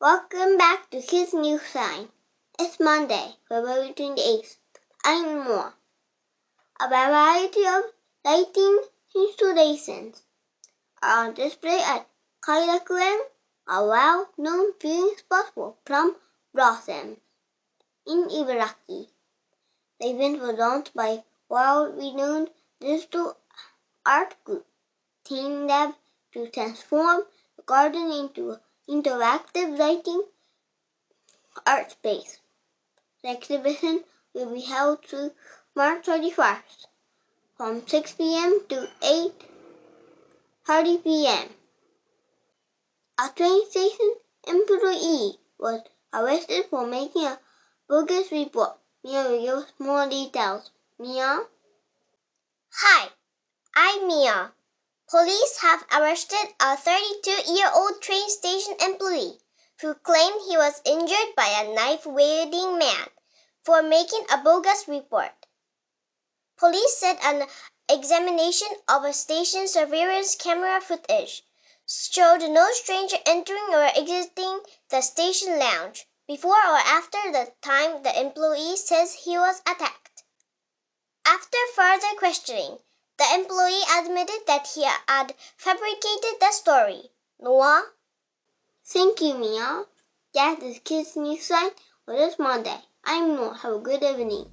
Welcome back to Kids News Line. It's Monday, February 28th. I'm Noah. A variety of lighting installations are on display at Kairakuen, a well-known viewing spot for plum blossoms in Ibaraki. The event was launched by world-renowned digital art group Teamlab to transform the garden into an interactive lighting art space. The exhibition will be held through March 31st from 6 p.m. to 8:30 p.m. A train station employee was arrested for making a bogus report. Mia will give us more details. Mia? Hi, I'm Mia. Police have arrested a 32-year-old train station employee who claimed he was injured by a knife-wielding man for making a bogus report. Police said an examination of a station surveillance camera footage showed no stranger entering or exiting the station lounge before or after the time the employee says he was attacked. After further questioning, the employee admitted that he had fabricated the story. Noah? Thank you, Mia. That is Kids News Line for this Monday. I'm Noah. Have a good evening.